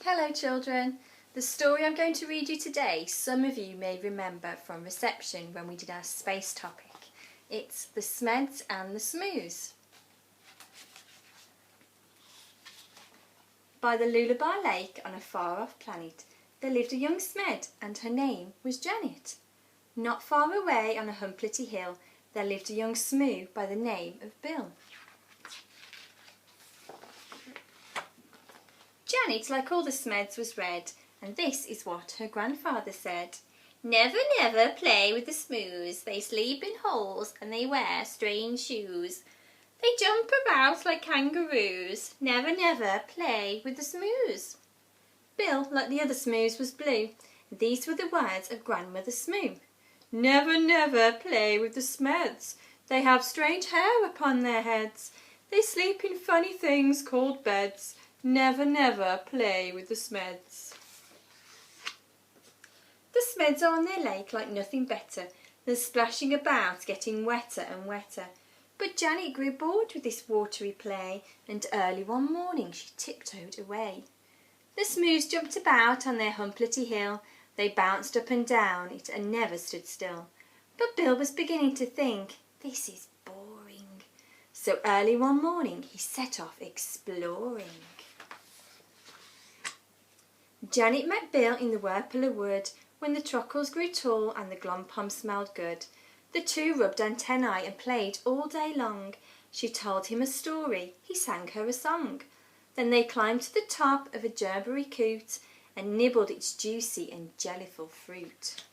Hello children. The story I'm going to read you today, some of you may remember from reception when we did our space topic. It's The Smeds and The Smoods. By the Lullaby Lake on a far-off planet, there lived a young Smed and her name was Janet. Not far away on a humplety hill, there lived a young Smoo by the name of Bill. Janet, like all the Smeds, was red, and this is what her grandfather said. "Never, never play with the Smoos. They sleep in holes and they wear strange shoes. They jump about like kangaroos. Never, never play with the Smoos." Bill, like the other Smoos, was blue. These were the words of Grandmother Smoo. "Never, never play with the Smeds. They have strange hair upon their heads. They sleep in funny things called beds. Never, never play with the Smeds." The Smeds are on their lake like nothing better than splashing about, getting wetter and wetter. But Janet grew bored with this watery play, and early one morning she tiptoed away. The Smoos jumped about on their humplety hill. They bounced up and down it and never stood still. But Bill was beginning to think, this is boring. So early one morning he set off exploring. Janet met Bill in the Werpula Wood when the trockles grew tall and the glompom smelled good. The two rubbed antennae and played all day long. She told him a story, he sang her a song. Then they climbed to the top of a gerberry coot and nibbled its juicy and jellyful fruit.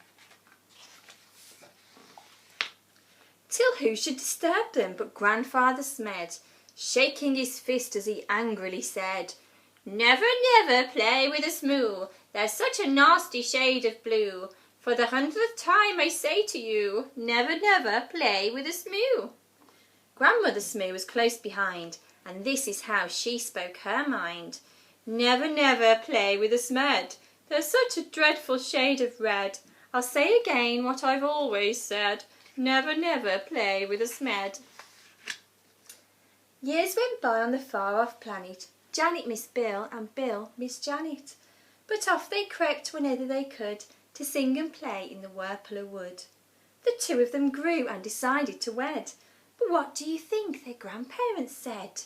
Till who should disturb them but Grandfather Smed, shaking his fist as he angrily said, "Never, never play with a Smoo. They're such a nasty shade of blue. For the 100th time I say to you, never, never play with a Smoo." Grandmother Smoo was close behind, and this is how she spoke her mind. "Never, never play with a Smed. They're such a dreadful shade of red. I'll say again what I've always said. Never, never play with a Smed." Years went by on the far-off planet. Janet missed Bill and Bill missed Janet. But off they crept whenever they could to sing and play in the Werpula Wood. The two of them grew and decided to wed. But what do you think their grandparents said?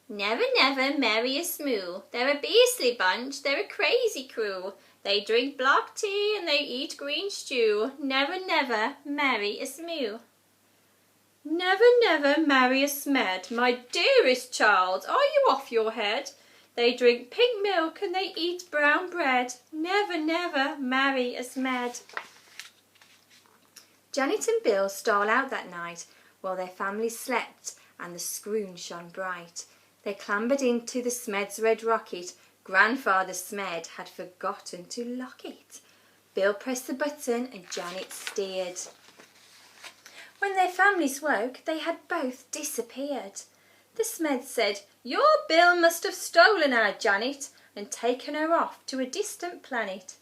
"Never, never marry a Smoo. They're a beastly bunch, they're a crazy crew. They drink black tea and they eat green stew. Never, never marry a Smoo." "Never, never marry a Smed, my dearest child. Are you off your head? They drink pink milk and they eat brown bread. Never, never marry a Smed." Janet and Bill stole out that night while their families slept and the scroon shone bright. They clambered into the Smed's red rocket. Grandfather Smed had forgotten to lock it. Bill pressed the button and Janet steered. When their families woke, they had both disappeared. The Smeds said, "Your Bill must have stolen our Janet and taken her off to a distant planet."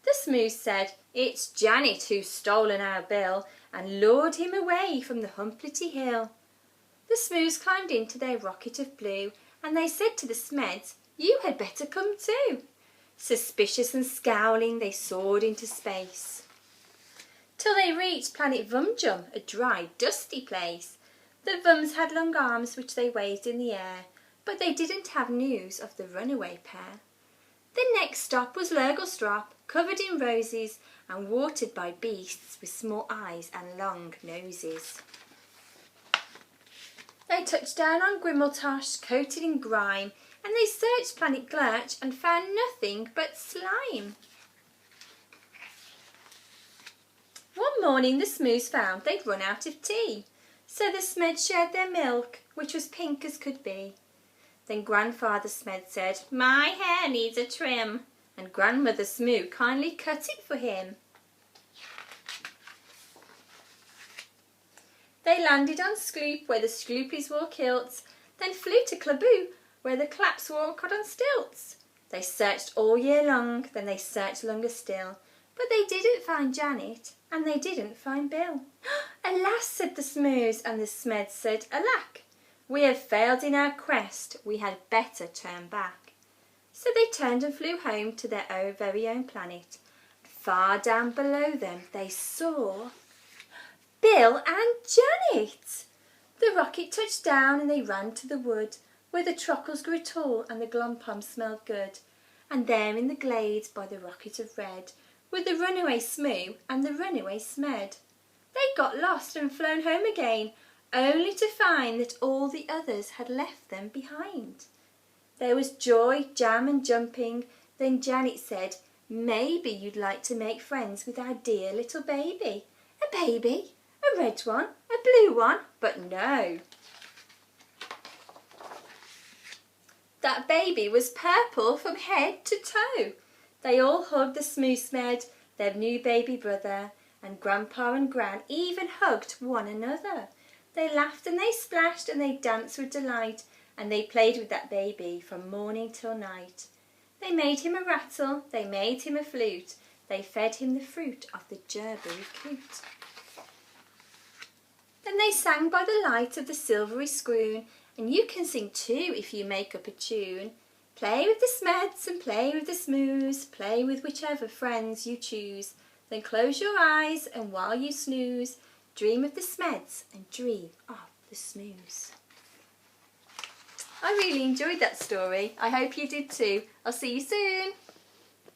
The Smoos said, "It's Janet who's stolen our Bill and lured him away from the humplety hill." The Smoos climbed into their rocket of blue and they said to the Smeds, "You had better come too." Suspicious and scowling, they soared into space till they reached planet Vumjum, a dry, dusty place. The Vums had long arms which they waved in the air, but they didn't have news of the runaway pair. The next stop was Lurgelstrop, covered in roses and watered by beasts with small eyes and long noses. They touched down on Grimmeltosh, coated in grime, and they searched planet Glurch and found nothing but slime. One morning the Smoos found they'd run out of tea, so the Smeds shared their milk, which was pink as could be. Then Grandfather Smed said, "My hair needs a trim," and Grandmother Smoo kindly cut it for him. They landed on Skloop, where the Skloopies wore kilts, then flew to Klaboo, where the Claps walked on stilts. They searched all year long, then they searched longer still, but they didn't find Janet, and they didn't find Bill. "Alas," said the Smoos, and the Smeds said, "Alack, we have failed in our quest, we had better turn back." So they turned and flew home to their very own planet. Far down below them they saw Bill and Janet. The rocket touched down and they ran to the wood where the trockles grew tall and the glompums smelled good. And there in the glades by the rocket of red were the runaway Smoo and the runaway Smed. They got lost and flown home again, only to find that all the others had left them behind. There was joy, jam and jumping. Then Janet said, maybe you'd like to make friends with our dear little baby. A baby? A red one? A blue one? But no. That baby was purple from head to toe. They all hugged the Smoo Smed, their new baby brother, and Grandpa and Gran even hugged one another. They laughed and they splashed and they danced with delight, and they played with that baby from morning till night. They made him a rattle, they made him a flute, they fed him the fruit of the gerberry coot. Then they sang by the light of the silvery scroon, and you can sing too if you make up a tune. Play with the Smeds and play with the Smoos, play with whichever friends you choose. Then close your eyes and while you snooze, dream of the Smeds and dream of the Smoos. I really enjoyed that story. I hope you did too. I'll see you soon.